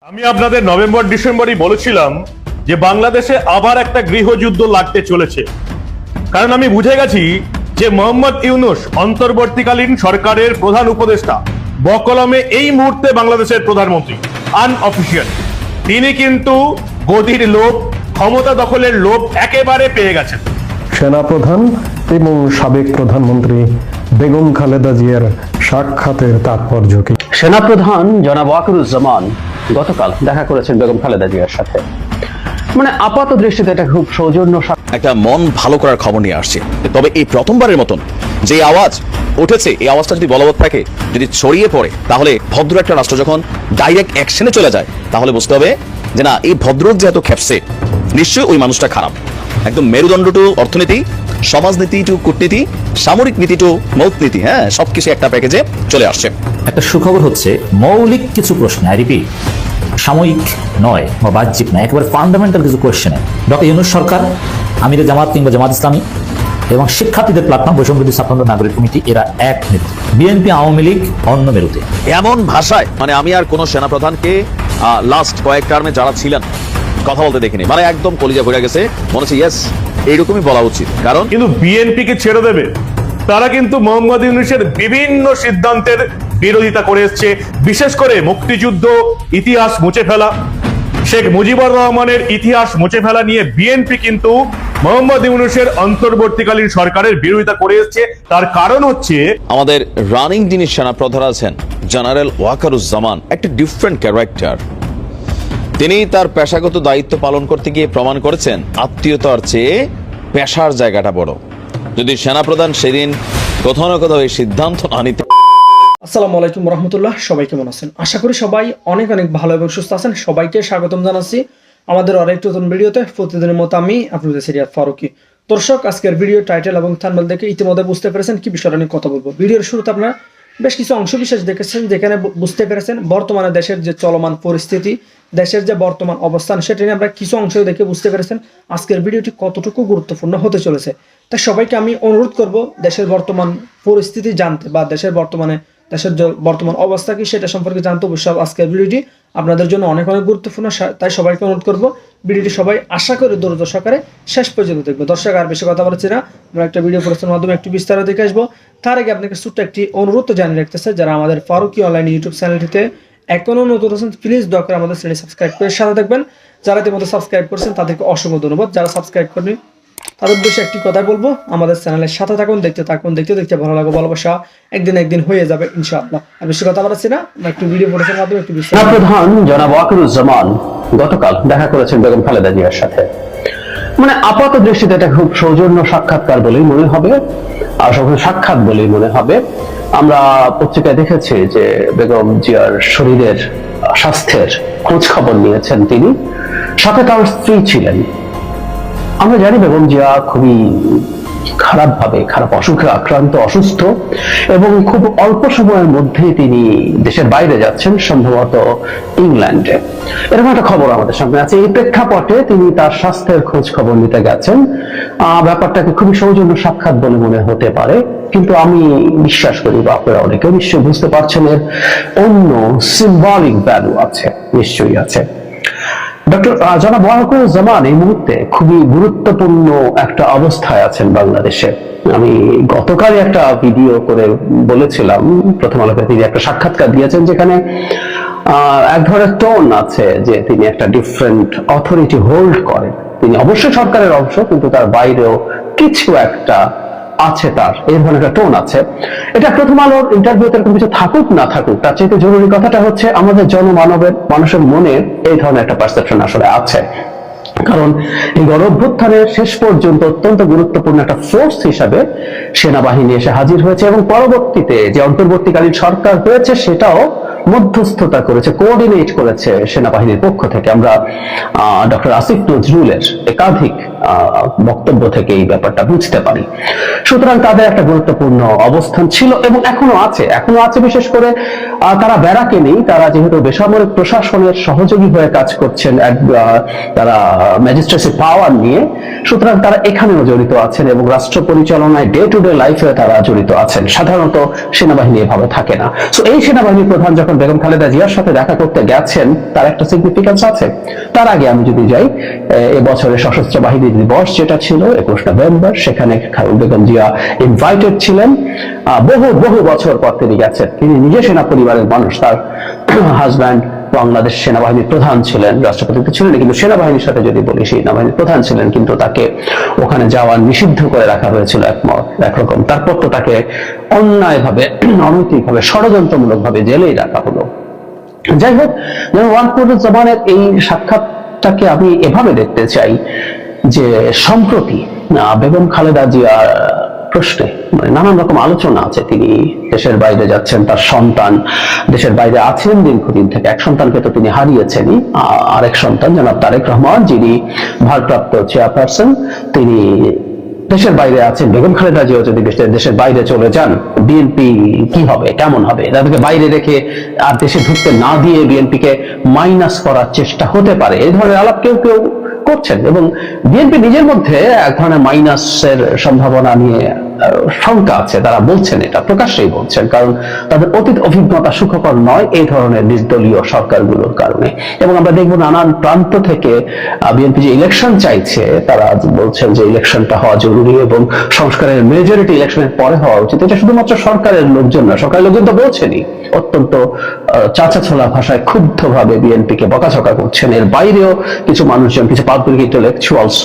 আমি আপনাদের নভেম্বর ডিসেম্বরই বলেছিলাম যে বাংলাদেশে আবার একটা গৃহযুদ্ধ লাগতে চলেছে, কারণ আমি বুঝে গেছি যে মোহাম্মদ ইউনূস অন্তর্বর্তীকালীন সরকারের প্রধান উপদেষ্টা, বকলমে এই মুহূর্তে বাংলাদেশের প্রধানমন্ত্রী আনঅফিসিয়াল, তিনি কিন্তু গদির লোভ, ক্ষমতা দখলের লোভ একেবারে পেয়ে গেছেন। সেনাপ্রধান এবং সাবেক প্রধানমন্ত্রী বেগম খালেদা জিয়ার সাক্ষাতের তাৎপর্য কি? সেনাপ্রধান জনাব ওয়াকারুজ্জামান গতকাল দেখা করেছেন বেগম খালেদা জিয়ার সাথে। মানে আপাত দৃষ্টিতে এটা খুব সৌজন্য একটা মন ভালো করার খবর নিয়ে আসছে। তবে এই প্রথমবারের মতন যে আওয়াজ উঠেছে, এই আওয়াজটা যদি বলবৎ থাকে, যদি ছড়িয়ে পড়ে, তাহলে ভদ্র একটা রাষ্ট্র যখন ডাইরেক্ট অ্যাকশনে চলে যায়, তাহলে বুঝতে হবে যে না, এই ভদ্রক যে এত খেপছে, নিশ্চয়ই ওই মানুষটা খারাপ। একদম মেরুদণ্ড টু অর্থনীতি, সমাজনীতি টু কূটনীতি, সামরিক নীতি টু মৌতনীতি, হ্যাঁ, সবকিছু একটা প্যাকেজে চলে আসছে। একটা সুখবর হচ্ছে, মৌলিক কিছু প্রশ্ন, রিপিট, সাময়িক নয় বা বাহ্যিক নয়, একেবারে ফান্ডামেন্টাল কিছু কোয়েশ্চেনে ডক্টর ইউনূস সরকার, আমিরে জামাত কিংবা জামাত ইসলামী এবং শিক্ষার্থীদের প্ল্যাটফর্ম বৈষম্যবিরোধী ছাত্র নাগরিক কমিটি, এরা এক মেরুতে, বিএনপি আওয়ামী লীগ অন্য মেরুতে। এমন ভাষায় মানে আমি আর কোন সেনাপ্রধানকে লাস্ট কয়েক টার্মে যারা ছিলেন কথা বলতে দেখিনি, মানে একদম কলিজা ভরে গেছে, মনে হচ্ছে ইয়েস, এইরকমই বলা উচিত। কারণ কিন্তু বিএনপি কে ছেড়ে দেবে? তারা কিন্তু মোহাম্মদ ইউনূসের বিভিন্ন সিদ্ধান্তের বিরোধিতা করে এসছে, বিশেষ করে মুক্তিযুদ্ধ ইতিহাস মুছে ফেলা, শেখ মুজিবুর রহমানের ইতিহাস মুছে ফেলা নিয়ে বিএনপি কিন্তু মোহাম্মদ ইউনূসের অন্তর্বর্তীকালীন সরকারের বিরোধিতা করে এসছে। তার কারণ হচ্ছে আমাদের রানিং যিনি সেনাপ্রধান আছেন জেনারেল ওয়াকারুজ্জামান একটা ডিফারেন্ট ক্যারেক্টার। তিনি তার পেশাগত দায়িত্ব পালন করতে গিয়ে প্রমাণ করেছেন আত্মীয়তার চেয়ে পেশার জায়গাটা বড়। যদি সেনাপ্রধান সেদিন কোথাও না কোথাও এই সিদ্ধান্ত না নিতে। আসসালামু আলাইকুম রহমতুল্লাহ, সবাই কেমন আছেন? আশা করি সবাই অনেক অনেক ভালো এবং সুস্থ আছেন। সবাইকে স্বাগতম জানাচ্ছি আমাদের আরেকটি নতুন ভিডিওতে। প্রতিদিনের মতো আমি আপনাদের সিরিয়াত ফারুকি। দর্শক, আজকের ভিডিও টাইটেল এবং থাম্বনেল দেখে ইতিমধ্যে বুঝতে পেরেছেন কি বিষয়টা নিয়ে কথা বলবো। ভিডিওর শুরুতে আপনারা বেশ কিছু অংশ বিশেষ দেখেছেন, যেখানে বুঝতে পেরেছেন বর্তমানে দেশের যে চলমান পরিস্থিতি, দেশের যে বর্তমান অবস্থান, সেটা নিয়ে আমরা কিছু অংশ দেখে বুঝতে পেরেছেন আজকের ভিডিওটি কতটুকু গুরুত্বপূর্ণ হতে চলেছে। তাই সবাইকে আমি অনুরোধ করব দেশের বর্তমান পরিস্থিতি জানতে বা দেশের যে বর্তমান অবস্থা কি সেটা সম্পর্কে জানতে অবশ্যই আজকের ভিডিওটি আপনাদের জন্য অনেক অনেক গুরুত্বপূর্ণ। তাই সবাইকে অনুরোধ করব ভিডিওটি সবাই আশা করে ধৈর্য সহকারে শেষ পর্যন্ত দেখবো। দর্শক, আর বেশি কথা বলছি না, আমরা একটা ভিডিও প্রশ্নের মাধ্যমে একটু বিস্তারিত দেখে আসবো। তার আগে আপনাকে ছোট্ট একটি অনুরোধ জানিয়ে রাখতেছে, যারা আমাদের ফারুকি অনলাইন ইউটিউব চ্যানেলটিতে এখনো নতুন আছেন, প্লিজ দয়া করে আমাদের চ্যানেল সাবস্ক্রাইব করে সাথে থাকবেন। যারা ইতিমধ্যে সাবস্ক্রাইব করছেন তাদেরকে অসংখ্য ধন্যবাদ। যারা সাবস্ক্রাইব করেনি তাদের উদ্দেশ্যে একটি কথাই বলবো, আমাদের চ্যানেলের সাথে থাকুন, দেখতে দেখতে ভালো লাগবে, ভালোবাসা একদিন হয়ে যাবে ইনশাআল্লাহ। আর বেশি কথা বলছি না, আমরা একটু ভিডিও প্রশ্নের মাধ্যমে একটু সেনাপ্রধান জনাব ওয়াকারুজ্জামান গতকাল দেখা করেছেন বেগম খালেদা জিয়ার সাথে। মানে আপাত দৃষ্টিতে এটা খুব সৌজন্য সাক্ষাৎকার বলেই মনে হবে, আর সাক্ষাৎ বলেই মনে হবে। আমরা পত্রিকায় দেখেছি যে বেগম জিয়ার শরীরের স্বাস্থ্যের খোঁজ খবর নিয়েছেন তিনি, সাথে তার স্ত্রী ছিলেন। আমরা জানি বেগম জিয়া খুবই খারাপ অসুখে আক্রান্ত, অসুস্থ, এবং খুব অল্প সময়ের মধ্যে তিনি দেশের বাইরে যাচ্ছেন, সম্ভবত ইংল্যান্ডে। এরকম একটা খবর আমাদের সামনে আছে। এই প্রেক্ষাপটে তিনি তার স্বাস্থ্যের খোঁজ খবর নিতে গেছেন। ব্যাপারটাকে খুবই সৌজন্য সাক্ষাৎ বলে মনে হতে পারে, কিন্তু আমি বিশ্বাস করি বা আপনারা অনেকেও নিশ্চয়ই বুঝতে পারছেন এর অন্য সিম্বলিক ভ্যালু আছে, নিশ্চয়ই আছে। ডক্টর জনাব ওয়াকারুজ্জামান এই মুহূর্তে খুবই গুরুত্বপূর্ণ একটা অবস্থায় আছেন বাংলাদেশে। আমি গতকালই একটা ভিডিও করে বলেছিলাম, প্রথম আলোকে তিনি একটা সাক্ষাৎকার দিয়েছেন, যেখানে এক ধরনের টোন আছে যে তিনি একটা ডিফারেন্ট অথরিটি হোল্ড করেন। তিনি অবশ্যই সরকারের অংশ, কিন্তু তার বাইরেও কিছু একটা আছে, তার এই ধরনের একটা টোন আছে। এটা প্রথম আলোর ইন্টারভিউতে এরকম কিছু থাকুক না থাকুক, তার চাইতে জরুরি কথাটা হচ্ছে আমাদের মানুষের মনে এই ধরনের একটা পারসেপশন আসলে আছে। কারণ এই গণঅভ্যুত্থানের শেষ পর্যন্ত অত্যন্ত গুরুত্বপূর্ণ একটা ফোর্স হিসাবে সেনাবাহিনী এসে হাজির হয়েছে, এবং পরবর্তীতে যে অন্তর্বর্তীকালীন সরকার হয়েছে সেটাও মধ্যস্থতা করেছে, কোঅর্ডিনেট করেছে সেনাবাহিনীর পক্ষ থেকে। আমরা ডক্টর আসিফ নজরুলের একাধিক বক্তব্য থেকে এই ব্যাপারটা বুঝতে পারি। সুতরাং তাদের একটা গুরুত্বপূর্ণ অবস্থান ছিল এবং এখনো আছে। বিশেষ করে তারা ব্যারাকে নেই, তারা যেহেতু বেসামরিক প্রশাসনের সহযোগী হয়ে কাজ করছেন, তারা ম্যাজিস্ট্রেসি পাওয়ার নিয়ে, সুতরাং তারা এখানেও জড়িত আছেন এবং রাষ্ট্র পরিচালনায় ডে টু ডে লাইফে তারা জড়িত আছেন। সাধারণত সেনাবাহিনী এভাবে থাকে না। তো এই সেনাবাহিনী প্রধান যখন বেগম খালেদা জিয়ার সাথে দেখা করতে গেছেন, তার একটা সিগনিফিকেন্স আছে। তার আগে আমি যদি যাই, এবছরের সশস্ত্র বাহিনী দিবস যেটা ছিল 21 নভেম্বর, সেখানে বেগম জিয়া ইনভাইটেড ছিলেন। বহু বছর পর তিনি গেছেন। তিনি নিজে সেনা পরিবারের মানুষ, তার হাজব্যান্ড বাংলাদেশ সেনাবাহিনীর প্রধান ছিলেন, রাষ্ট্রপতি তো ছিলেন, কিন্তু সেনাবাহিনীর সাথে যদি বলি সেনাবাহিনীর প্রধান ছিলেন, কিন্তু তাকে ওখানে যাওয়া নিষিদ্ধ করে রাখা হয়েছিল একরকম। তারপর তো তাকে অন্যায়ভাবে, অনৈতিকভাবে, ষড়যন্ত্রমূলকভাবে জেলেই রাখা হলো। যাই হোক, ওয়াকুরুজ্জামানের এই সাক্ষাৎটাকে আমি এভাবে দেখতে চাই যে সম্প্রতি বেগম খালেদা জিয়ার প্রশ্নে নানান রকম আলোচনা আছে। তিনি দেশের বাইরে যাচ্ছেন, তার সন্তান দেশের বাইরে আছেন দীর্ঘদিন থেকে। এক সন্তানকে তো তিনি হারিয়েছেনই, আরেক সন্তান জনাব তারেক রহমান, যিনি ভারপ্রাপ্ত চেয়ারপারসন, তিনি দেশের বাইরে আছেন। বেগম খালেদা জিয়া যদি দেশের বাইরে চলে যান, বিএনপি কি হবে, কেমন হবে? তাদেরকে বাইরে রেখে আর দেশে ঢুকতে না দিয়ে বিএনপিকে মাইনাস করার চেষ্টা হতে পারে, এই ধরনের আলাপ কেউ করছেন এবং বিএনপি নিজের মধ্যে এক ধরনের মাইনাসের সম্ভাবনা নিয়ে শঙ্কা আছে। তারা বলছেন, এটা প্রকাশ্যেই বলছেন, কারণ তাদের অতীত অভিজ্ঞতা সুখকর নয় এই ধরনের নির্দলীয় সরকারগুলোর কারণে। এবং আমরা দেখবো নানান প্রান্ত থেকে বিএনপি যে ইলেকশন চাইছে, তারা বলছেন যে ইলেকশনটা হওয়া জরুরি এবং সংস্কারের মেজরিটি ইলেকশনের পরে হওয়া উচিত। এটা শুধুমাত্র সরকারের লোকজন না, সরকারের লোকজন তো বলছেনই, অত্যন্ত চাচা ছোলা ভাষায় ক্ষুব্ধভাবে বিএনপিকে বকাঝকা করছেন। এর বাইরেও কিছু মানুষজন, কিছু পাবলিক ইন্টেলেকচুয়ালস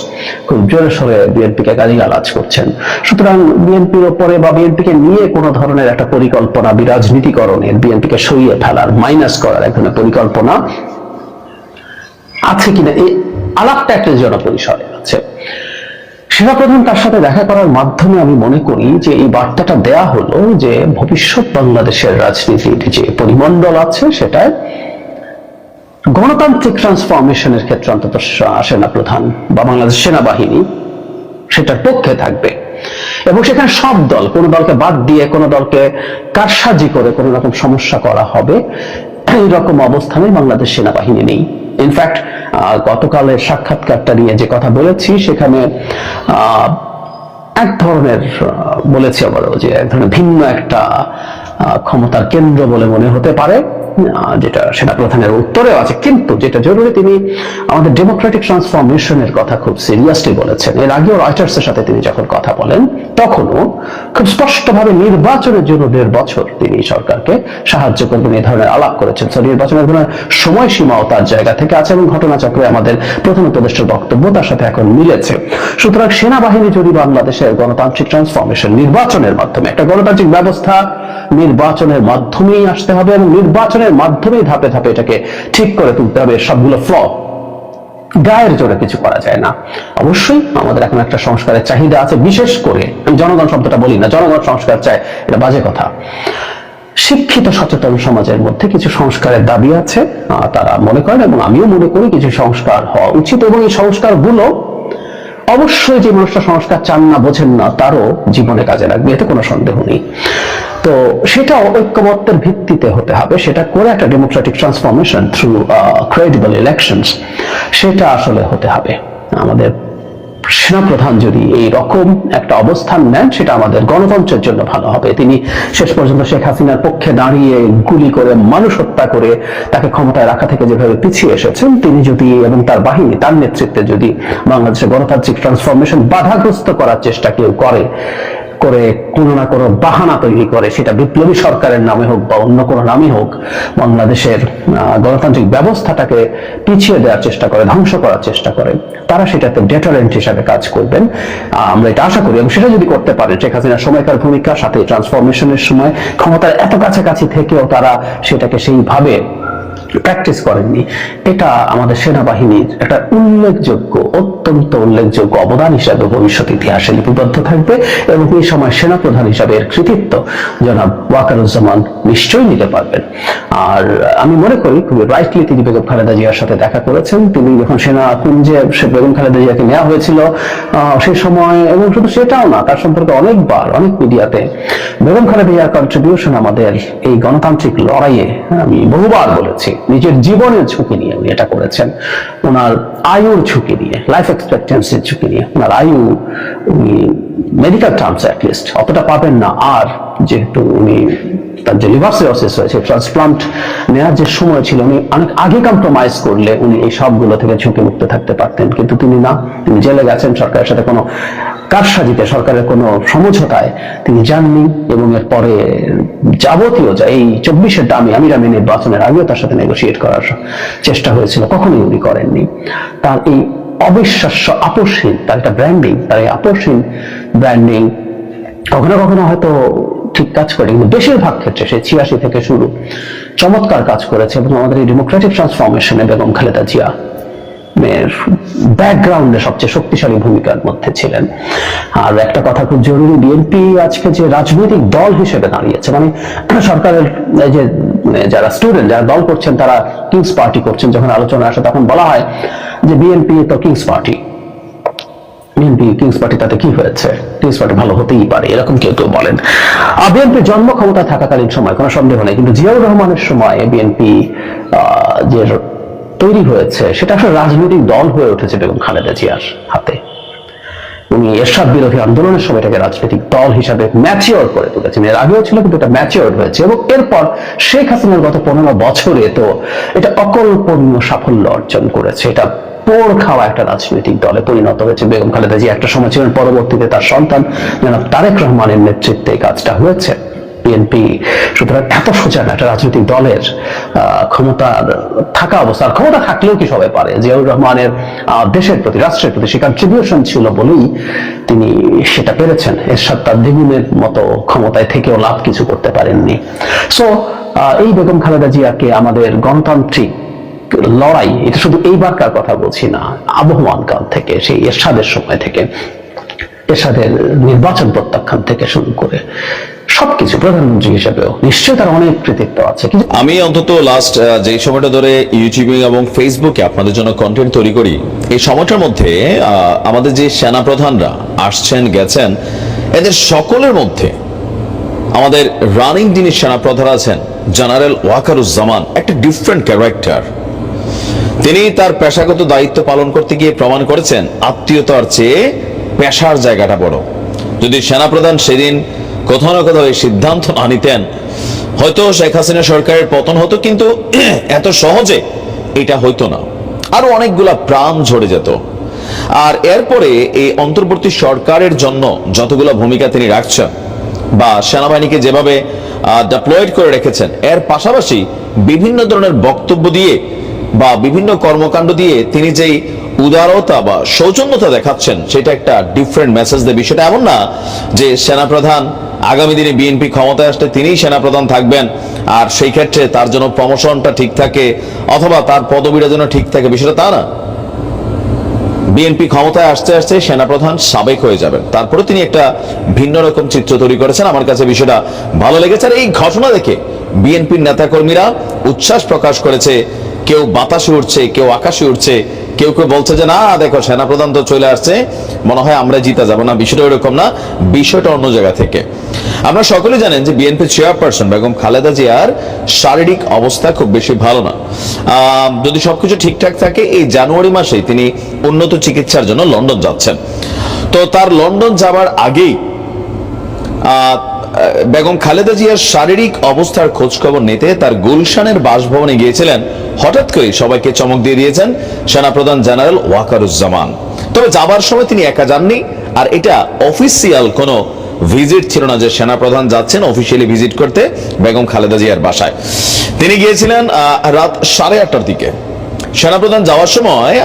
খুব জোরে সোরে বিএনপিকে গালিগালাজ করছেন। সুতরাং বিএনপির ওপরে বা বিএনপিকে নিয়ে কোনো ধরনের একটা পরিকল্পনা, বিরাজনীতিকরণের, বিএনপিকে সরিয়ে ফেলার, মাইনাস করার এক ধরনের পরিকল্পনা আছে কিনা, এই আলাপটা একটা জনপরিসরে আছে। সেনাপ্রধান তার সাথে দেখা করার মাধ্যমে আমি মনে করি যে এই বার্তাটা দেয়া হলো যে ভবিষ্যৎ বাংলাদেশের রাজনীতির যে পরিমণ্ডল আছে, সেটায় গণতান্ত্রিক ট্রান্সফরমেশনের ক্ষেত্রে অন্তত সেনাপ্রধান বা বাংলাদেশ সেনাবাহিনী সেটার পক্ষে থাকবে এবং সেখানে সব দল, কোন দলকে বাদ দিয়ে, কোন দলকে কারসাজি করে কোন রকম সমস্যা করা হবে, এইরকম অবস্থানে বাংলাদেশ সেনাবাহিনী নেই। ইনফ্যাক্ট গতকালের সাক্ষাৎকারটা নিয়ে যে কথা বলেছি, সেখানে এক ধরনের বলেছি আবারও যে এক ধরনের ভিন্ন একটা ক্ষমতার কেন্দ্র বলে মনে হতে পারে, যেটা সেনাপ্রধানের উত্তরেও আছে। কিন্তু যেটা জরুরি, তিনি আমাদের ডেমোক্রেটিক ট্রান্সফরমেশনের কথা খুব সিরিয়াসলি বলেছেন। এর আগেও রয়টার্সের সাথে তিনি যখন কথা বলেন, তখনও খুব স্পষ্টভাবে নির্বাচনের জন্য 1.5 বছর তিনি সরকারকে সাহায্য করবেন এই ধরনের আলাপ করেছেন। নির্বাচনের ধরনের সময়সীমাও তার জায়গা থেকে আছে এবং ঘটনাচক্রে আমাদের প্রধান উপদেষ্টার বক্তব্য তার সাথে এখন মিলেছে। সুতরাং সেনাবাহিনী যদি বাংলাদেশের গণতান্ত্রিক ট্রান্সফরমেশন, নির্বাচনের মাধ্যমে, একটা গণতান্ত্রিক ব্যবস্থা নির্বাচনের মাধ্যমেই আসতে হবে এবং নির্বাচনের মাধ্যমেই ধাপে ধাপে এটাকে ঠিক করে তুলতে হবে। সবগুলো ফ্ল, গায়ের জোরে কিছু করা যায় না। অবশ্যই আমাদের এখন একটা সংস্কারের চাহিদা আছে, বিশেষ করে আমি জনগণ শব্দটা বলি না, জনগণ সংস্কার চায়, এটা বাজে কথা। শিক্ষিত সচেতন সমাজের মধ্যে কিছু সংস্কারের দাবি আছে, তারা মনে করেন এবং আমিও মনে করি কিছু সংস্কার হওয়া উচিত এবং এই সংস্কারগুলো অবশ্যই যে মানুষটা সংস্কার চান না, বোঝেন না, তারও জীবনে কাজে লাগবে, এতে কোনো সন্দেহ নেই। তো সেটা ঐক্যমত্যের ভিত্তিতে হতে হবে, সেটা করে একটা Democratic transformation through credible elections, সেটা আসলে হতে হবে। আমাদের সেনাপ্রধান যদি এই রকম একটা অবস্থান নেন, সেটা আমাদের গণতন্ত্রের জন্য ভালো হবে। তিনি শেষ পর্যন্ত শেখ হাসিনার পক্ষে দাঁড়িয়ে গুলি করে, মানুষ হত্যা করে তাকে ক্ষমতায় রাখা থেকে যেভাবে পিছিয়ে এসেছেন, তিনি যদি এবং তার বাহিনী, তার নেতৃত্বে যদি বাংলাদেশের গণতান্ত্রিক ট্রান্সফরমেশন বাধাগ্রস্ত করার চেষ্টা কেউ করে কোনো না কোনো বাহানা তৈরি করে, সেটা বিপ্লবী সরকারের নামে হোক বা অন্য কোনো নামে হোক, বাংলাদেশের গণতান্ত্রিক ব্যবস্থাটাকে পিছিয়ে দেওয়ার চেষ্টা করে, ধ্বংস করার চেষ্টা করে, তারা সেটাতে ডেটারেন্ট হিসাবে কাজ করবেন, আমরা এটা আশা করি। এবং সেটা যদি করতে পারে, শেখ হাসিনার সময়কার ভূমিকার সাথে ট্রান্সফরমেশনের সময় ক্ষমতার এত কাছাকাছি থেকেও তারা সেটাকে সেইভাবে প্র্যাকটিস করেননি। এটা আমাদের সেনাবাহিনীর একটা উল্লেখযোগ্য, অত্যন্ত উল্লেখযোগ্য অবদান হিসাবে ভবিষ্যৎ ইতিহাসে লিপিবদ্ধ থাকবে এবং এই সময় সেনাপ্রধান হিসাবে এর কৃতিত্ব জনাব ওয়াকারুজ্জামান নিশ্চয়ই নিতে পারবেন। আর আমি মনে করি খুবই রাইটলি তিনি বেগম খালেদা জিয়ার সাথে দেখা করেছেন। তিনি যখন সেনা কুঞ্জে বেগম খালেদা জিয়াকে নেওয়া হয়েছিল সেই সময়, এবং শুধু সেটাও না, তার সম্পর্কে অনেকবার অনেক মিডিয়াতে বেগম খালেদা জিয়ার কন্ট্রিবিউশন আমাদের এই গণতান্ত্রিক লড়াইয়ে আমি বহুবার বলেছি, নিজের জীবনের ঝুঁকি নিয়ে উনি এটা করেছেন, ওনার আয়ুর ঝুঁকি নিয়ে, লাইফ এক্সপেক্টেন্সির ঝুঁকি নিয়ে। ওনার আয়ু উনি মেডিকেল টার্মস অ্যাটলিস্ট অতটা পাবেন না, আর যেহেতু উনি তার যে লিভার সিরোসিস হয়েছে, ট্রান্সপ্লান্ট নেওয়ার যে সময় ছিল, উনি অনেক আগে কম্প্রোমাইজ করলে উনি এই সবগুলো থেকে ঝুঁকি মুক্ত থাকতে পারতেন, কিন্তু তিনি না, তিনি জেলে গেছেন সরকারের সাথে কোনো কারসাজিতে, সরকারের কোনো সমঝোতায় তিনি যাননি, এবং এরপরে যাবতীয় এই 24-এর দামি আমির আমির নির্বাচনের আগেও তার সাথে নেগোসিয়েট করার চেষ্টা হয়েছিল, কখনোই উনি করেননি। তার এই অবিশ্বাস্য আপোষহীন, তার একটা ব্র্যান্ডিং, তার এই আপোষহীন ব্র্যান্ডিং কখনো কখনো হয়তো ঠিক কাজ করে, কিন্তু বেশিরভাগ ক্ষেত্রে সে 86 থেকে শুরু চমৎকার কাজ করেছে, এবং আমাদের এই ডেমোক্রেটিক ট্রান্সফরমেশনে বেগম খালেদা জিয়া ব্যাকগ্রাউন্ডে সবচেয়ে শক্তিশালী ভূমিকার মধ্যে ছিলেন। আর একটা কথা খুব জরুরি, বিএনপি আজকে যে রাজনৈতিক দল হিসেবে দাঁড়িয়েছে, মানে সরকারের যে যারা স্টুডেন্ট, যারা দল করছেন তারা কিংস পার্টি করছেন, যখন আলোচনা আসে তখন বলা হয় যে বিএনপি তো king's party, BNP king's party, তাতে কি হয়েছে, কিংস পার্টি ভালো হতেই পারে, এরকম কেউ কেউ বলেন। বিএনপি জন্ম ক্ষমতা থাকাকালীন সময় কোনো সন্দেহ নেই, কিন্তু জিয়াউর রহমানের সময় বিএনপি যে তৈরি হয়েছে সেটা আসলে রাজনৈতিক দল হয়ে উঠেছে বেগম খালেদা জিয়ার হাতে। উনি এরশাদ বিরোধী আন্দোলনের সময় এটাকে রাজনৈতিক দল হিসাবে ম্যাচিওর করে তুলেছেন। এর আগেও ছিল, কিন্তু এটা ম্যাচিওর হয়েছে, এবং এরপর শেখ হাসিনার গত 15 বছরে তো এটা অকল্পনীয় সাফল্য অর্জন করেছে। এটা পোড় খাওয়া একটা রাজনৈতিক দলে পরিণত হয়েছে। বেগম খালেদা জিয়া একটা সময় ছিলেন, পরবর্তীতে তার সন্তান জনাব তারেক রহমানের নেতৃত্বে এই কাজটা হয়েছে। বিএনপি সুতরাং এত সোজা একটা রাজনৈতিক দলের ক্ষমতার থাকা অবস্থা, আর ক্ষমতা থাকলেও কি সবাই পারে, জিয়াউর রহমানের দেশের প্রতি, রাষ্ট্রের প্রতি সে কন্ট্রিবিউশন ছিল বলেই তিনি সেটা পেরেছেন। এরশাদ তার দ্বিগুণের মতো ক্ষমতায় থেকেও লাভ কিছু করতে পারেননি। সো এই বেগম খালেদা জিয়াকে আমাদের গণতান্ত্রিক লড়াই, এটা শুধু এইবারকার কথা বলছি না, আবহমান কাল থেকে, সেই এরশাদের সময় থেকে, এরশাদের নির্বাচন প্রত্যাখ্যান থেকে শুরু করে সবকিছু, প্রধানমন্ত্রী হিসেবেও নিশ্চয়ই তার অনেক কৃতিত্ব আছে। কিন্তু আমি অন্তত লাস্ট যে সময়টা ধরে ইউটিউবে এবং ফেসবুকে আপনাদের জন্য কন্টেন্ট তৈরি করি, এই সময়টার মধ্যে আমাদের যে সেনা প্রধানরা আসছেন গেছেন, এদের সকলের মধ্যে আমাদের রানিং যিনি সেনা প্রধান আছেন জেনারেল ওয়াকারুজ্জামান একটা ডিফারেন্ট ক্যারেক্টার। তিনি তার পেশাগত দায়িত্ব পালন করতে গিয়ে প্রমাণ করেছেন আত্মীয়তার চেয়ে পেশার জায়গাটা বড়। যদি সেনাপ্রধান সেদিন কোথাও না কোথাও এই সিদ্ধান্ত না নিতেন, হয়তো শেখ হাসিনা সরকারের পতন হতো, কিন্তু এত সহজে এটা হইতো না, আরো অনেকগুলা প্রাণ ঝরে যেত। আর এরপরে এই অন্তর্বর্তী সরকারের জন্য যতগুলো ভূমিকা তিনি রাখছেন, বা সেনাবাহিনীকে যেভাবে ডিপ্লয়েড করে রেখেছেন, এর পাশাপাশি বিভিন্ন ধরনের বক্তব্য দিয়ে বা বিভিন্ন কর্মকাণ্ড দিয়ে তিনি যেই উদারতা বা সৌজন্যতা দেখাচ্ছেন, সেটা একটা ডিফারেন্ট মেসেজ দেয়। বিষয়টা এমন না যে সেনাপ্রধান আগামী দিনে বিএনপি ক্ষমতায় আসলে তিনিই সেনাপ্রধান থাকবেন, আর সেই ক্ষেত্রে তার জন্য প্রমোশনটা ঠিক থাকে অথবা তার পদবিটা যেন ঠিক থাকে, বিষয়টা তা না। বিএনপি ক্ষমতায় আসতে আসতে সেনাপ্রধান সাবেক হয়ে যাবেন, তারপরে তিনি একটা ভিন্ন রকম চিত্র তৈরি করেছেন। আমার কাছে বিষয়টা ভালো লেগেছে। আর এই ঘটনা দেখে বিএনপির নেতাকর্মীরা উচ্ছ্বাস প্রকাশ করেছে, কেউ বাতাসে উঠছে, কেউ আকাশে উঠছে, কেউ কেউ বলছে যে না দেখো সেনাপ্রধান তো চলে আসছে, মনে হয় আমরা জিতে যাব না। বিষয়টা এরকম না, বিষয়টা অন্য জায়গা থেকে। আপনারা সকলে জানেন যে বিএনপি চেয়ারপারসন বেগম খালেদা জিয়ার শারীরিক অবস্থা খুব বেশি ভালো না। যদি সবকিছু ঠিকঠাক থাকে, এই জানুয়ারি মাসেই তিনি উন্নত চিকিৎসার জন্য লন্ডন যাচ্ছেন। তো তার লন্ডন যাওয়ার আগেই বেগম খালেদা জিয়ার শারীরিক অবস্থার খোঁজ খবর নিতে তার গুলশানের বাসভবনে গিয়েছিলেন। হঠাৎ করে সবাইকে চমক দিয়ে দিয়েছেন সেনাপ্রধান জেনারেল ওয়াকারুজ্জামান। তবে যাবার সময় তিনি একা যাননি, আর এটা অফিসিয়াল কোনো ভিজিট ছিল না যে সেনাপ্রধান যাচ্ছেন অফিসিয়ালি ভিজিট করতে বেগম খালেদা জিয়ার বাসায়। তিনি গিয়েছিলেন রাত 8:30টার দিকে। সেনাপ্রধান যাওয়ার সময়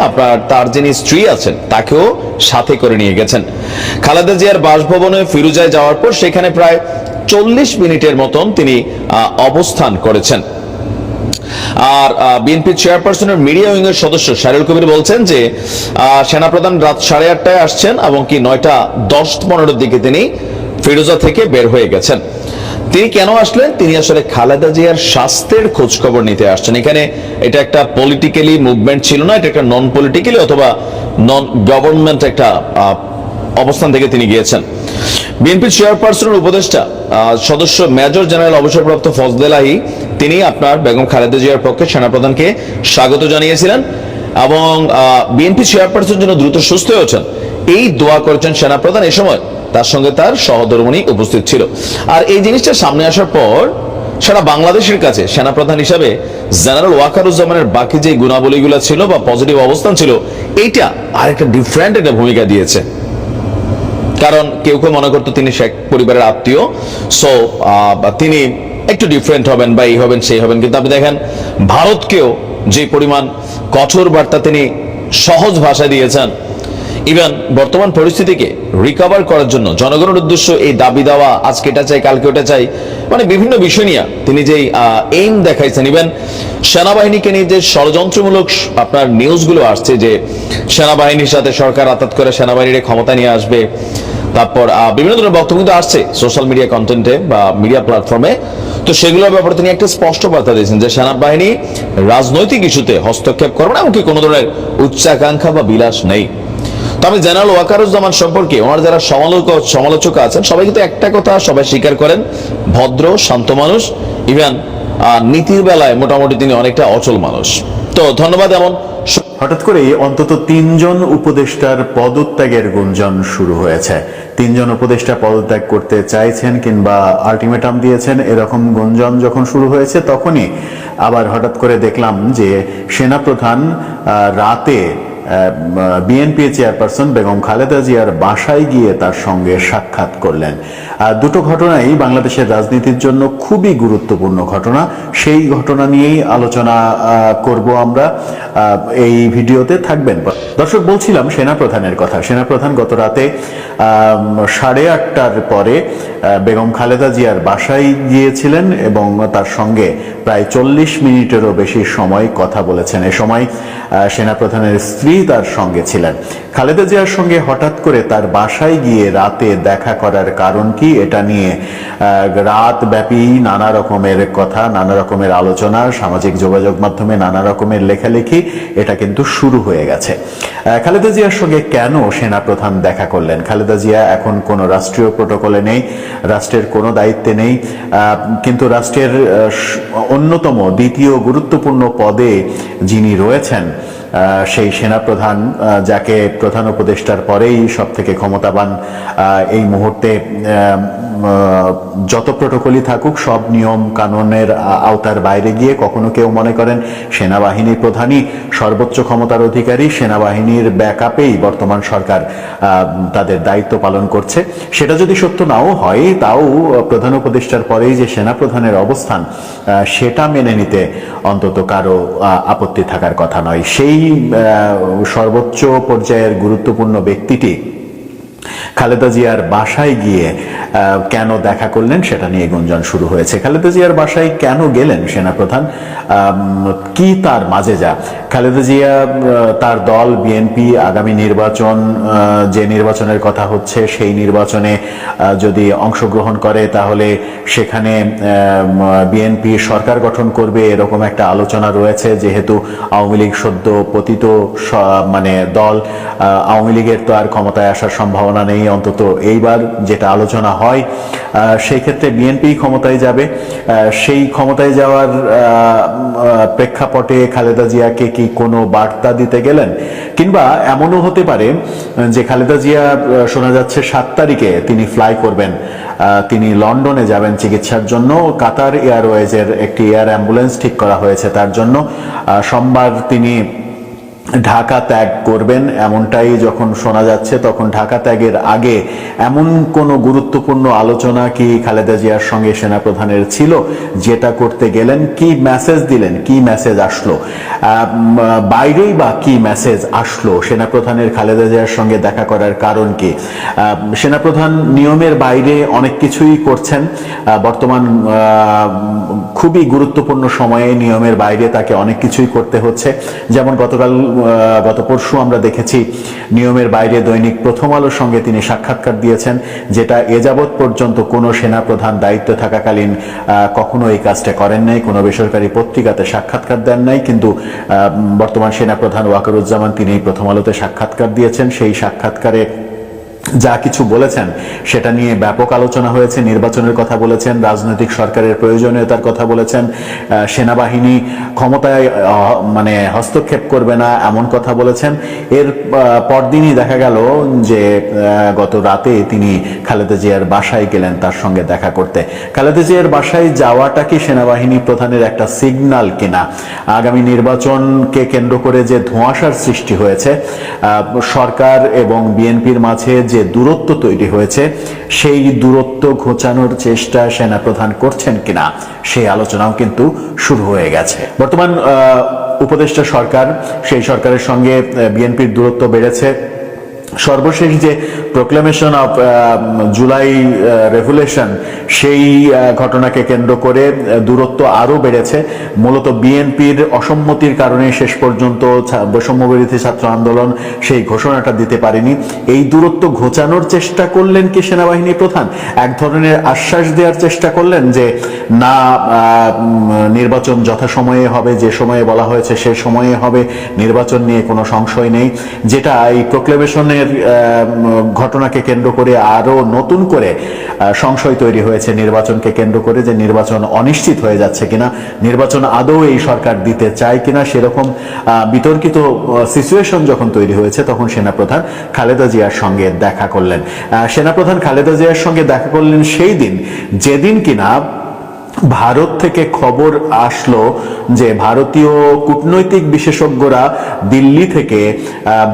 তার যিনি স্ত্রী আছেন তাকেও সাথে করে নিয়ে গেছেন। খালেদা জিয়ার বাসভবনে ফিরোজায় যাওয়ার পর সেখানে প্রায় 40 মিনিটের মতন তিনি অবস্থান করেছেন। আর বিএনপি চেয়ারপারসনের মিডিয়া উইং এর সদস্য শাহরুল কবির বলছেন যে সেনাপ্রধান রাত 8:30টায় আসছেন এবং কি 9:10-15 দিকে তিনি ফিরোজা থেকে বের হয়ে গেছেন। তিনি কেন আসলেন? তিনি আসলে খালেদা জিয়ার স্বাস্থ্যের খোঁজ খবর নিতে আসছেন। এখানে এটা একটা পলিটিক্যালি মুভমেন্ট ছিল না, এটা একটা নন পলিটিক্যালি অথবা নন গভর্নমেন্ট একটা অবস্থান থেকে তিনি গিয়েছেন। বিএনপি চেয়ারপারসনের উপদেষ্টা সদস্য মেজর জেনারেল অবসরপ্রাপ্ত ফজলে লাহি তিনি আপনার বেগম খালেদা জিয়ার পক্ষে সেনাপ্রধানকে স্বাগত জানিয়েছিলেন এবং বিএনপি চেয়ারপারসনের জন্য দ্রুত সুস্থ হয়েছেন এই দোয়া করেছেন সেনাপ্রধান। এই সময় তার সঙ্গে তার সহধর্মিণী উপস্থিত ছিল। আর এই জিনিসটা সামনে আসার পর সারা বাংলাদেশের কাছে সেনাপ্রধান হিসাবে জেনারেল ওয়াকারুজ্জামানের বাকি যে গুণাবলীগুলো ছিল বা পজিটিভ অবস্থান ছিল, এইটা আরেকটা ডিফারেন্ট একটা ভূমিকা দিয়েছে। কারণ কেউ কেউ মনে করতো তিনি শেখ পরিবারের আত্মীয়, সো তিনি একটু ডিফারেন্ট হবেন বা এই হবেন সেই হবেন, কিন্তু আপনি দেখেন ভারতকেও যে পরিমাণ কঠোর বার্তা তিনি সহজ ভাষায় দিয়েছেন। ইভেন বর্তমান পরিস্থিতিকে রিকভার করার জন্য জনগণের উদ্দেশ্য এই দাবি দেওয়া, আজকে এটা চাই কালকে ওটা চাই, মানে বিভিন্ন বিষয় নিয়ে তিনি যে এইম দেখাইছেন। ইভেন সেনাবাহিনীকে নিয়ে যে ষড়যন্ত্রমূলক আপনার নিউজগুলো আসছে যে সেনাবাহিনীর সাথে সরকার আতাত করে সেনাবাহিনীর ক্ষমতা নিয়ে আসবে, তারপর বিভিন্ন ধরনের বক্তব্য কিন্তু আসছে সোশ্যাল মিডিয়া কন্টেন্টে বা মিডিয়া প্ল্যাটফর্মে। তো সেগুলোর ব্যাপারে তিনি একটা স্পষ্ট বার্তা দিয়েছেন যে সেনাবাহিনী রাজনৈতিক ইস্যুতে হস্তক্ষেপ করবে না, এমনকি কোনো ধরনের উচ্চাকাঙ্ক্ষা বা বিলাস নেই। তো আমি জেনারেল ওয়াকারুজ্জামান সম্পর্কে ওনার যারা সমালোচক আছেন সবাই কিন্তু একটা কথা সবাই স্বীকার করেন, ভদ্র শান্ত মানুষ, ইভেন নীতির বেলায় মোটামুটি তিনি অনেকটা অচল মানুষ। তো ধন্যবাদ। এমন হঠাৎ করেই অন্তত 3 জন উপদেষ্টার পদত্যাগের গুঞ্জন শুরু হয়েছে। 3 জন উপদেষ্টা পদত্যাগ করতে চাইছেন কিংবা আলটিমেটাম দিয়েছেন, এরকম গুঞ্জন যখন শুরু হয়েছে তখনই আবার হঠাৎ করে দেখলাম যে সেনাপ্রধান রাতে বিএনপি চেয়ারপারসন বেগম খালেদা জিয়ার বাসায় গিয়ে তার সঙ্গে সাক্ষাৎ করলেন। দুটো ঘটনাই বাংলাদেশের রাজনীতির জন্য খুবই গুরুত্বপূর্ণ ঘটনা। সেই ঘটনা নিয়েই আলোচনা করব আমরা এই ভিডিওতে, থাকবেন। দর্শক, বলছিলাম সেনাপ্রধানের কথা। সেনাপ্রধান গত রাতে 8:30টার পরে বেগম খালেদা জিয়ার বাসায় গিয়েছিলেন এবং তার সঙ্গে প্রায় 40 মিনিটেরও বেশি সময় কথা বলেছেন। এ সময় সেনাপ্রধানের স্ত্রী তার সঙ্গে ছিলেন। খালেদা জিয়ার সঙ্গে হঠাৎ করে তার বাসায় গিয়ে রাতে দেখা করার কারণ কি, এটা নিয়ে রাত ব্যাপী নানা রকমের কথা, নানা রকমের আলোচনা, সামাজিক যোগাযোগ মাধ্যমে নানা রকমের লেখালেখি এটা কিন্তু শুরু হয়ে গেছে। খালেদা জিয়ার সঙ্গে কেন সেনাপ্রধান দেখা করলেন? খালেদা জিয়া এখন কোনো রাষ্ট্রীয় প্রোটোকলে নেই, রাষ্ট্রের কোনো দায়িত্বে নেই, কিন্তু রাষ্ট্রের অন্যতম দ্বিতীয় গুরুত্বপূর্ণ পদে যিনি রয়েছেন সেই সেনাপ্রধান, যাকে প্রধান উপদেষ্টার পরেই সব থেকে ক্ষমতাবান এই মুহূর্তে, যত প্রোটোকলই থাকুক সব নিয়ম কানুনের আওতার বাইরে গিয়ে কখনো কেউ মনে করেন সেনাবাহিনীর প্রধানই সর্বোচ্চ ক্ষমতার অধিকারী, সেনাবাহিনীর ব্যাকআপেই বর্তমান সরকার তাদের দায়িত্ব পালন করছে। সেটা যদি সত্য নাও হয়, তাও প্রধান উপদেষ্টার পরেই যে সেনাপ্রধানের অবস্থান সেটা মেনে নিতে অন্তত কারো আপত্তি থাকার কথা নয়। সেই সর্বোচ্চ পর্যায়ের গুরুত্বপূর্ণ ব্যক্তিটি খালেদা জিয়ার বাসায় গিয়ে কেন দেখা করলেন সেটা নিয়ে গুঞ্জন শুরু হয়েছে। খালেদা জিয়ার বাসায় কেন গেলেন সেনাপ্রধান? কি তার মাঝে যা? খালেদা জিয়া, তার দল বিএনপি আগামী নির্বাচন, যে নির্বাচনের কথা হচ্ছে সেই নির্বাচনে যদি অংশগ্রহণ করে তাহলে সেখানে বিএনপি সরকার গঠন করবে এরকম একটা আলোচনা রয়েছে। যেহেতু আওয়ামী লীগ সদ্য পতিত মানে দল, আওয়ামী লীগের তো আর ক্ষমতায় আসার সম্ভাবনা নেই, অন্তত এইবার যেটা আলোচনা হয় সেই ক্ষেত্রে বিএনপি ক্ষমতায় যাবে। সেই ক্ষমতায় যাওয়ার প্রেক্ষাপটে খালেদা জিয়াকে কি কোনো বার্তা দিতে গেলেন? কিংবা এমনও হতে পারে যে খালেদা জিয়া, শোনা যাচ্ছে 7 তারিখে তিনি ফ্লাই করবেন, তিনি লন্ডনে যাবেন চিকিৎসার জন্য। কাতার এয়ারওয়েজের একটি এয়ার অ্যাম্বুলেন্স ঠিক করা হয়েছে তার জন্য। সোমবার তিনি ঢাকা ত্যাগ করবেন এমনটাই যখন শোনা যাচ্ছে, তখন ঢাকা ত্যাগের আগে এমন কোনো গুরুত্বপূর্ণ আলোচনা কি খালেদা জিয়ার সঙ্গে সেনাপ্রধানের ছিল যেটা করতে গেলেন? কি মেসেজ দিলেন? কি মেসেজ আসলো? বাইরেই বা কি মেসেজ আসলো? সেনাপ্রধানের খালেদা জিয়ার সঙ্গে দেখা করার কারণ কি? সেনাপ্রধান নিয়মের বাইরে অনেক কিছুই করছেন। বর্তমান খুবই গুরুত্বপূর্ণ সময়ে নিয়মের বাইরে তাকে অনেক কিছুই করতে হচ্ছে। যেমন গত পরশু আমরা দেখেছি নিয়মের বাইরে দৈনিক প্রথম আলোর সঙ্গে তিনি সাক্ষাৎকার দিয়েছেন, যেটা এ যাবৎ পর্যন্ত কোনো সেনাপ্রধান দায়িত্বে থাকাকালীন কখনো এই কাজটা করেন নাই, কোনো বেসরকারি পত্রিকাতে সাক্ষাৎকার দেন নাই। কিন্তু বর্তমান সেনাপ্রধান ওয়াকারুজ্জামান তিনি প্রথম আলোতে সাক্ষাৎকার দিয়েছেন। সেই সাক্ষাৎকারে যা কিছু বলেছেন সেটা নিয়ে ব্যাপক আলোচনা হয়েছে। নির্বাচনের কথা বলেছেন, রাজনৈতিক সরকারের প্রয়োজনীয়তার কথা বলেছেন, সেনাবাহিনী ক্ষমতায় হস্তক্ষেপ করবে না এমন কথা বলেছেন। এর পরদিনই দেখা গেল যে গত রাতে তিনি খালেদা জিয়ার বাসায় গেলেন তার সঙ্গে দেখা করতে। খালেদা জিয়ার বাসায় যাওয়াটা কি সেনাবাহিনী প্রধানের একটা সিগন্যাল কিনা? আগামী নির্বাচনকে কেন্দ্র করে যে ধোঁয়াশার সৃষ্টি হয়েছে, সরকার এবং বিএনপির মাঝে যে দূরত্ব তৈরি হয়েছে, সেই দূরত্ব ঘোচানোর চেষ্টা সেনাপ্রধান করছেন কিনা সেই আলোচনাও কিন্তু শুরু হয়ে গেছে। বর্তমান উপদেষ্টা সরকার, সেই সরকারের সঙ্গে বিএনপির দূরত্ব বেড়েছে। সর্বশেষ যে প্রোক্লেমেশন অফ জুলাই রেভুলেশন, সেই ঘটনাকে কেন্দ্র করে দূরত্ব আরো বেড়েছে। মূলত বিএনপির অসম্মতির কারণে শেষ পর্যন্ত বৈষম্যবিরোধী ছাত্র আন্দোলন সেই ঘোষণাটা দিতে পারেনি। এই দূরত্ব ঘোচানোর চেষ্টা করলেন কি সেনাবাহিনী প্রধান? এক ধরনের আশ্বাস দেওয়ার চেষ্টা করলেন যে না, নির্বাচন যথাসময়ে হবে, যে সময়ে বলা হয়েছে সে সময়ে হবে, নির্বাচন নিয়ে কোনো সংশয় নেই। যেটা এই প্রোক্লেমেশনের ঘটনাকে কেন্দ্র করে আরো নতুন করে সংশয় তৈরি হয়েছে নির্বাচনকে কেন্দ্র করে, যে নির্বাচন অনিশ্চিত হয়ে যাচ্ছে কিনা, নির্বাচন আদৌ এই সরকার দিতে চায় কিনা। সেরকম বিতর্কিত সিচুয়েশন যখন তৈরি হয়েছে, তখন সেনাপ্রধান খালেদা জিয়ার সঙ্গে দেখা করলেন। সেনাপ্রধান খালেদা জিয়ার সঙ্গে দেখা করলেন সেই দিন, যেদিন কিনা ভারত থেকে খবর আসলো যে ভারতীয় কূটনৈতিক বিশেষজ্ঞরা দিল্লি থেকে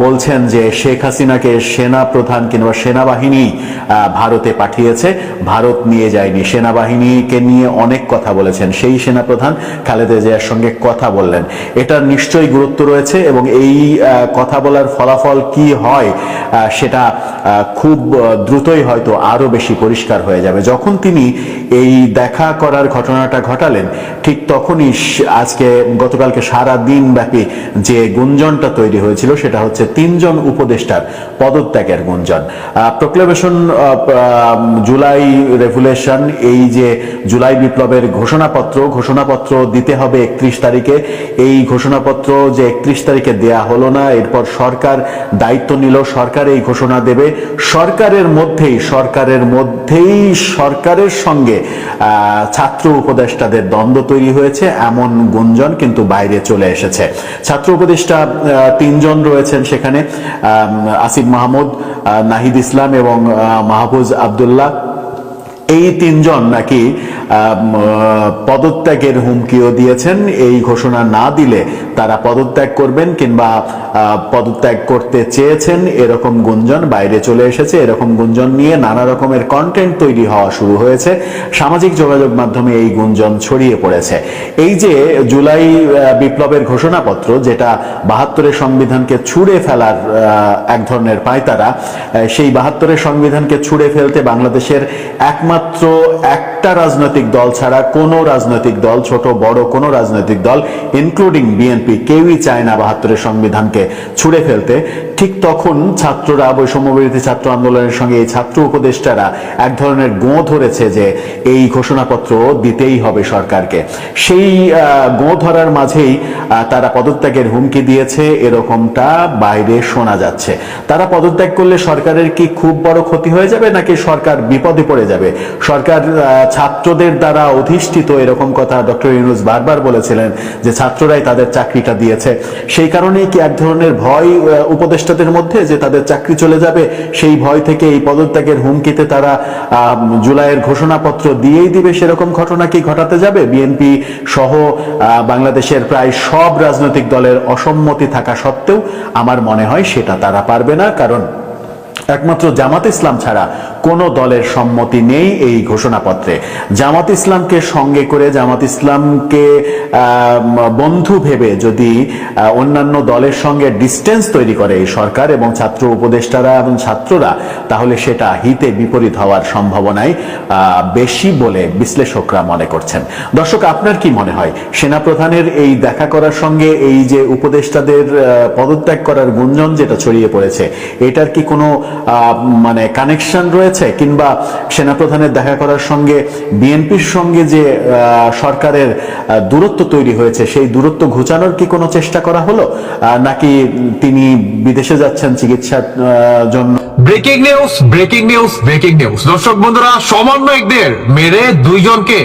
বলছেন যে শেখ হাসিনাকে সেনা প্রধান কিংবা সেনাবাহিনী ভারতে পাঠিয়েছে, ভারত নিয়ে যায়নি। সেনাবাহিনীকে নিয়ে অনেক কথা বলেছেন, সেই সেনাপ্রধান খালেদা জিয়ার সঙ্গে কথা বললেন। এটার নিশ্চয়ই গুরুত্ব রয়েছে এবং এই কথা বলার ফলাফল কি হয় সেটা খুব দ্রুতই হয়তো আরো বেশি পরিষ্কার হয়ে যাবে। যখন তিনি এই দেখা করার ঘটনাটা ঘটালেন, ঠিক তখনই গতকালকে সারা দিন ব্যাপী যে গুঞ্জনটা তৈরি হয়েছিল, সেটা হচ্ছে 3 জন উপদেষ্টার পদত্যাগের গুঞ্জন। প্রোক্লেমেশন জুলাই রেভুলেশন, এই যে জুলাই বিপ্লবের ঘোষণাপত্র দিতে হবে 31 তারিখে। এই ঘোষণাপত্র যে 31 তারিখে দেয়া হলো না, এরপর সরকার দায়িত্ব নিল, সরকার এই ঘোষণা দেবে। সরকারের মধ্যেই সরকারের সঙ্গে ছাত্র উপদেষ্টাদের দ্বন্দ্ব তৈরি হয়েছে, এমন গুঞ্জন কিন্তু বাইরে চলে এসেছে। ছাত্র উপদেষ্টা 3 জন রয়েছেন সেখানে, আসিফ মাহমুদ, নাহিদ ইসলাম এবং মাহফুজ আব্দুল্লাহ। এই 3 জন নাকি পদত্যাগের হুমকিও দিয়েছেন। এই ঘোষণা না দিলে তারা পদত্যাগ করবেন কিংবা পদত্যাগ করতে চেয়েছেন, এরকম গুঞ্জন বাইরে চলে এসেছে। এরকম গুঞ্জন নিয়ে নানা রকমের কন্টেন্ট তৈরি হওয়া শুরু হয়েছে, সামাজিক যোগাযোগ মাধ্যমে এই গুঞ্জন ছড়িয়ে পড়েছে। এই যে জুলাই বিপ্লবের ঘোষণাপত্র, যেটা 72-এর সংবিধানকে ছুঁড়ে ফেলার এক ধরনের পায়তারা, সেই 72-এর সংবিধানকে ছুঁড়ে ফেলতে বাংলাদেশের একমাত্র একটা রাজনৈতিক দল ছাড়া কোনো রাজনৈতিক দল, ছোট বড় কোনো রাজনৈতিক দল ইনক্লুডিং বিএনপি, কেউই চায় না 72-এর সংবিধানকে ছুঁড়ে ফেলতে। ঠিক তখন ছাত্ররা, বৈষম্যবিরোধী ছাত্র আন্দোলনের সঙ্গে এই ছাত্র উপদেষ্টারা এক ধরনের গোঁ ধরেছে যে এই ঘোষণাপত্র দিতেই হবে সরকারকে। সেই গোঁ ধরার মাঝেই তারা পদত্যাগের হুমকি দিয়েছে, এরকমটা বাইরে শোনা যাচ্ছে। তারা পদত্যাগ করলে সরকারের কি খুব বড় ক্ষতি হয়ে যাবে, নাকি সরকার বিপদে পড়ে যাবে? সরকার ছাত্রদের দ্বারা অধিষ্ঠিত, এরকম কথা ডক্টর ইউনূস বারবার বলেছিলেন যে ছাত্ররাই তাদের চাকরিটা দিয়েছে। সেই কারণেই কি এক ধরনের ভয় উপদেষ্টাদের মধ্যে যে তাদের চাকরি চলে যাবে, সেই ভয় থেকে এই পদত্যাগের হুমকিতে তারা জুলাইয়ের ঘোষণাপত্র দিয়েই দিবে, সেরকম ঘটনা কি ঘটাতে যাবে? বিএনপি সহ বাংলাদেশের প্রায় সব রাজনৈতিক দলের অসম্মতি থাকা সত্ত্বেও আমার মনে হয় সেটা তারা পারবে না। কারণ একমাত্র জামাত ইসলাম ছাড়া কোনো দলের সম্মতি নেই এই ঘোষণাপত্রে। জামাত ইসলামকে সঙ্গে করে, জামাত ইসলামকে বন্ধু ভেবে যদি অন্যান্য দলের সঙ্গে ডিস্টেন্স তৈরি করে এই সরকার এবং ছাত্র উপদেষ্টারা এবং ছাত্ররা, তাহলে সেটা হিতে বিপরীত হওয়ার সম্ভাবনাই বেশি বলে বিশ্লেষকরা মনে করছেন। দর্শক, আপনার কি মনে হয় সেনাপ্রধানের এই দেখা করার সঙ্গে এই যে উপদেষ্টাদের পদত্যাগ করার গুঞ্জন যেটা ছড়িয়ে পড়েছে, এটার কি কোনো মানে কানেকশন রয়েছে, কিংবা সেনাপ্রধানের দেখা করার সঙ্গে বিএনপির সঙ্গে যে সরকারের দূরত্ব তৈরি হয়েছে সেই দূরত্ব ঘুচানোর কি কোনো চেষ্টা করা হলো, নাকি তিনি বিদেশে যাচ্ছেন চিকিৎসার জন্য? Breaking news, breaking news, breaking news. দর্শক বন্ধুরা, সমন্বয়কদের মেরে 2 জনকে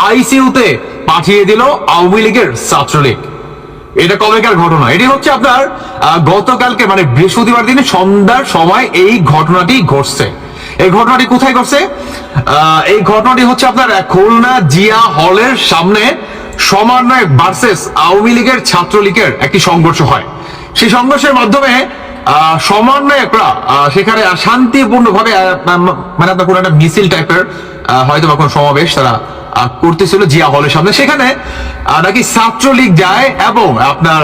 আইসিইউতে পাঠিয়ে দিল আওয়ামী লীগের ছাত্রলীগ। এটা কবেকার ঘটনা? এটি হচ্ছে আপনার গতকালকে মানে বৃহস্পতিবার দিনে সন্ধ্যার সময় এই ঘটনাটি ঘটছে। এই ঘটনাটি কোথায় ঘটছে? এই ঘটনাটি হচ্ছে আপনার খুলনা জিয়া হলের সামনে সমন্বয়ক ভার্সেস আওয়ামী লীগের ছাত্রলীগের একটি সংঘর্ষ হয়। সেই সংঘর্ষের মাধ্যমে সমন্বয়করা সেখানে শান্তিপূর্ণ ভাবে মানে আপনার কোনো একটা মিছিল টাইপের হয়তো বা কোনো সমাবেশ তারা করতেছিল জিয়া হলের সামনে। সেখানে নাকি ছাত্রলীগ যায় এবং আপনার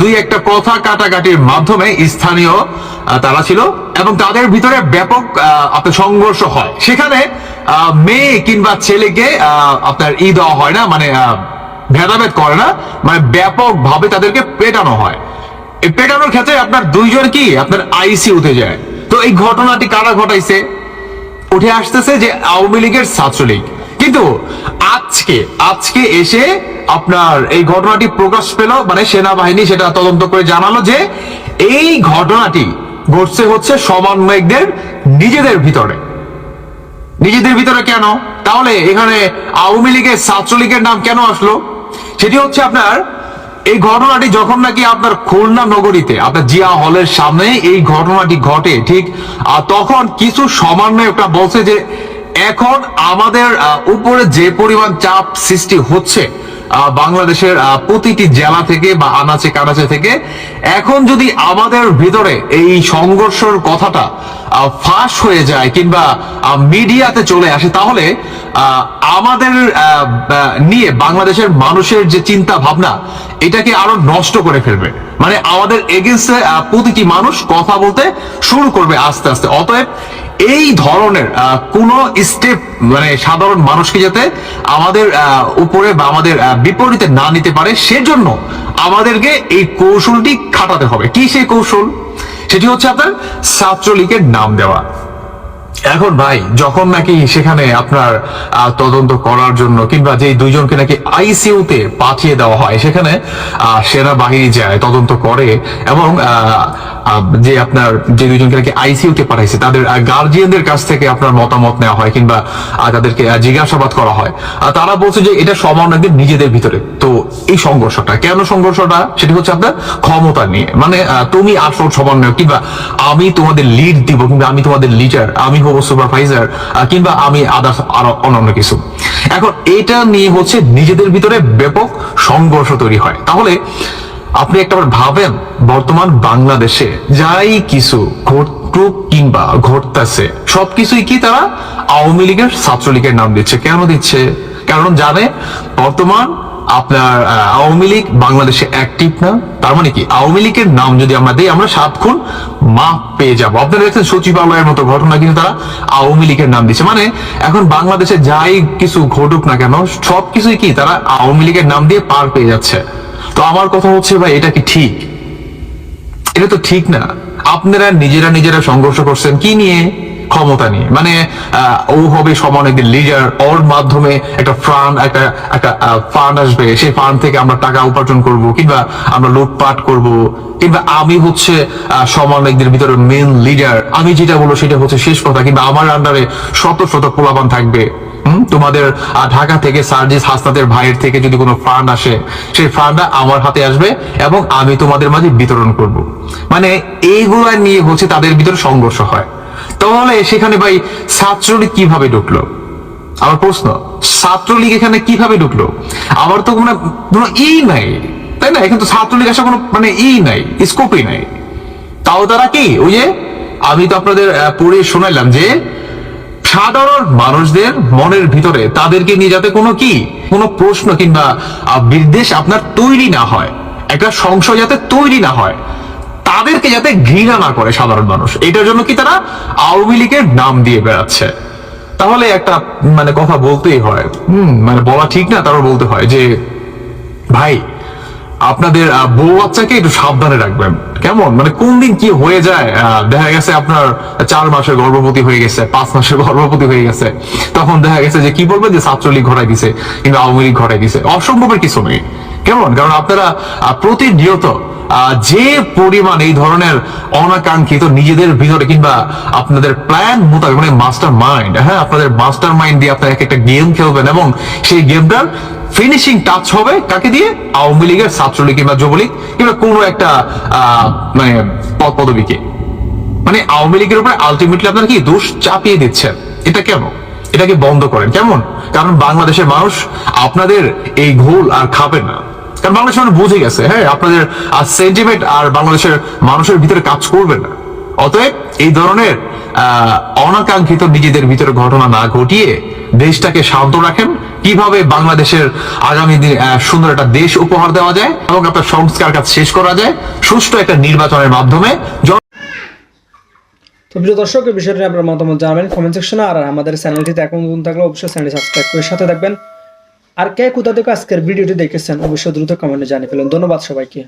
দুই একটা কথা কাটাকাটির মাধ্যমে স্থানীয় তারা ছিল এবং তাদের ভিতরে ব্যাপক আপনার সংঘর্ষ হয়। সেখানে মেয়ে কিংবা ছেলেকে আপনার দেওয়া হয় না, মানে ভেদাভেদ করে না, মানে ব্যাপক ভাবে তাদেরকে পেটানো হয়। এই পেটানোর ক্ষেত্রে আপনার 2 জন কি আপনার আইসিইউতে যায়। তো এই ঘটনাটি কারা ঘটাইছে? উঠে আসতেছে যে আওয়ামী লীগের ছাত্রলীগ। কিন্তু আজকে এসে আপনার এই ঘটনাটি প্রকাশ পেল, মানে সেনাবাহিনী সেটা তদন্ত করে জানালো যে এই ঘটনাটি ঘটছে হচ্ছে সমন্বয়কদের নিজেদের ভিতরে। নিজেদের ভিতরে কেন? তাহলে এখানে আওয়ামী লীগের ছাত্রলীগের নাম কেন আসলো? সেটি হচ্ছে আপনার এই ঘটনাটি যখন নাকি আপনার খুলনা নগরীতে আপনার জিয়া হলের সামনে এই ঘটনাটি ঘটে, ঠিক তখন কিছু সমন্বয়করা বলছে যে এখন আমাদের উপরে যে পরিমাণ চাপ সৃষ্টি হচ্ছে বাংলাদেশের প্রতিটি জেলা থেকে বা আনাচে কানাচে থেকে, এখন যদি আমাদের ভিতরে এই সংঘর্ষের কথাটা ফাঁস হয়ে যায় কিংবা মিডিয়াতে চলে আসে, তাহলে আমাদের নিয়ে বাংলাদেশের মানুষের যে চিন্তা ভাবনা এটাকে আরো নষ্ট করে ফেলবে। মানে আমাদের এগেইনস্টে প্রতিটি মানুষ কথা বলতে শুরু করবে আস্তে আস্তে। অতএব এই ধরনের কোন স্টেপ মানে সাধারণ মানুষকে যাতে আমাদের উপরে বা আমাদের বিপরীতে না নিতে পারে, সেজন্য আমাদেরকে এই কৌশলটি খাটাতে হবে। কি সেই কৌশল? সেটি হচ্ছে আপনার ছাত্রলীগের নাম দেওয়া। এখন ভাই, যখন নাকি সেখানে আপনার তদন্ত করার জন্য কিংবা যে 2 জনকে নাকি আইসিইউতে পাঠিয়ে দেওয়া হয়, সেখানে সেনাবাহিনী যায়, তদন্ত করে এবং যে আপনার যে 2 জনকে নাকি আইসিইউতে পাঠাইছে তাদের গার্জিয়ানদের কাছ থেকে আপনার মতামত নেওয়া হয় কিংবা তাদেরকে জিজ্ঞাসাবাদ করা হয়। তারা বলছে যে এটা সমন্বয়কদের নিজেদের ভিতরে। তো এই সংঘর্ষটা কেন? সংঘর্ষটা সেটি হচ্ছে আপনার ক্ষমতা নিয়ে। মানে তুমি আসল সমন্বয়ক কিংবা আমি তোমাদের লিড দিব কিংবা আমি তোমাদের লিডার, আমি হবো সুপারভাইজার কিংবা আমি আদার্স আরো অন্যান্য কিছু। এখন এটা নিয়ে হচ্ছে নিজেদের ভিতরে ব্যাপক সংঘর্ষ তৈরি হয়। তাহলে আপনি একটাবার ভাবেন, বর্তমান বাংলাদেশে যাই কিছু ঘটুক কিংবা ঘটতেছে সবকিছুই কি তারা আওয়ামী লীগের ছাত্রলীগের নাম দিচ্ছে। কেন দিচ্ছে? কারণ জানে বর্তমান আপনার আওয়ামী লীগ বাংলাদেশে অ্যাক্টিভ না। তার মানে কি আওয়ামী লীগের নাম যদি আমরা দিই আমরা 7 খুন মাফ পেয়ে যাবো। আপনারা দেখছেন সচিবালয়ের মতো ঘটনা কিন্তু তারা আওয়ামী লীগের নাম দিচ্ছে। মানে এখন বাংলাদেশে যাই কিছু ঘটুক না কেন সবকিছুই কি তারা আওয়ামী লীগের নাম দিয়ে পার পেয়ে যাচ্ছে। তো আমার কথা হচ্ছে ভাই, এটা কি ঠিক? এটা তো ঠিক না। আপনারা নিজেরা সংঘর্ষ করছেন কি নিয়ে? ক্ষমতা নিয়ে। মানে ও হবে সমন্বয়কদের লিডার, ওর মাধ্যমে একটা ফান্ড আসবে, সেই ফান্ড থেকে আমরা টাকা উপার্জন করব কিংবা আমরা লুটপাট করব কিংবা আমি হচ্ছে সমন্বয়কদের ভিতরে মেন লিডার, আমি যেটা বলবো সেটা হচ্ছে শেষ কথা, কিংবা আমার আন্ডারে শত শত পোলাপান থাকবে। তোমাদের ঢাকা থেকে সার্জিস হাসনাতের ভাইয়ের থেকে যদি কোনো ফান্ড আসে, সেই ফান্ডটা আমার হাতে আসবে এবং আমি তোমাদের মাঝে বিতরণ করব। মানে এইগুলা নিয়ে হচ্ছে তাদের ভিতরে সংঘর্ষ হয়। তাহলে সেখানে ভাই ছাত্রলীগ কিভাবে ঢুকলো? আমার প্রশ্ন, ছাত্রলীগ এখানে কিভাবে ঢুকলো? আমার তো কোনো নাই, তাই না? এখানে তো ছাত্রলীগ আসা কোনো মানে নাই, স্কোপই নাই। তাও তারা কি ওই যে আমি তো আপনাদের পড়ে শোনাইলাম যে সাধারণ মানুষদের মনের ভিতরে তাদেরকে নিয়ে যাতে কোনো প্রশ্ন কিংবা বিদ্বেষ আপনার তৈরি না হয়, একটা সংশয় যাতে তৈরি না হয়, তাদেরকে যাতে ঘৃণা না করে সাধারণ মানুষ, এটার জন্য কি তারা আওয়ামী লীগের নাম দিয়ে বেড়াচ্ছে। তাহলে একটা মানে কথা বলতেই হয়, মানে বলা ঠিক না, তারপর বলতে হয় যে ভাই আপনাদের বউ বাচ্চাকে একটু সাবধানে রাখবেন। কেমন মানে কোন দিন কি হয়ে যায়, দেখা গেছে আপনার 4 মাসের গর্ভবতী হয়ে গেছে, 5 মাসের গর্ভবতী হয়ে গেছে, তখন দেখা গেছে যে কি বলবেন যে ছাত্রলীগ ঘটাই দিছে কিংবা আওয়ামী লীগ ঘটাই দিছে। অসম্ভবের কিছু নেই। কেমন, কারণ আপনারা প্রতিনিয়ত যে পরিমাণ এই ধরনের অনাকাঙ্ক্ষিত নিজেদের ভিতরে কিংবা আপনাদের প্ল্যান মোতাবেক মানে মাস্টার মাইন্ড, হ্যাঁ আপনাদের মাস্টার মাইন্ড দিয়ে আপনারা একটা গেম খেলবেন এবং সেই গেমটার ফিনিশিং টাচ হবে কাকে দিয়ে? আওয়ামী লীগের, ছাত্রলীগ কিংবা যুবলীগ কিংবা কোনো একটা মানে পদবিকে, মানে আওয়ামী লীগের উপরে আলটিমেটলি আপনারা কি দোষ চাপিয়ে দিচ্ছেন। এটা কেন? এটাকে বন্ধ করেন। কেমন? কারণ বাংলাদেশের মানুষ আপনাদের এই ঘোল আর খাবে না। কারণ বাংলাদেশের মানুষ বুঝে গেছে, হ্যাঁ আপনাদের সেন্টিমেন্ট আর বাংলাদেশের মানুষের ভিতরে কাজ করবে না। অতএব এই ধরনের অনাকাঙ্ক্ষিত নিজেদের ভিতরে ঘটনা না ঘটিয়ে দেশটাকে শান্ত রাখেন। কিভাবে বাংলাদেশের আগামী দিনে সুন্দর একটা দেশ উপহার দেওয়া যায় এবং আপনার সংস্কার কাজ শেষ করা যায় সুষ্ঠু একটা নির্বাচনের মাধ্যমে। তো প্রিয় দর্শক, এই বিষয়টি আপনার মতামত জানাবেন কমেন্ট সেকশনে। আর আমাদের চ্যানেলটিতে এখন নতুন থাকলে অবশ্যই চ্যানেলটি সাবস্ক্রাইব করে সাথে থাকবেন। আর কে কোথা থেকে আজকের ভিডিওটি দেখেছেন অবশ্যই দ্রুত কমেন্টে জানিয়ে ফেলেন। ধন্যবাদ সবাইকে।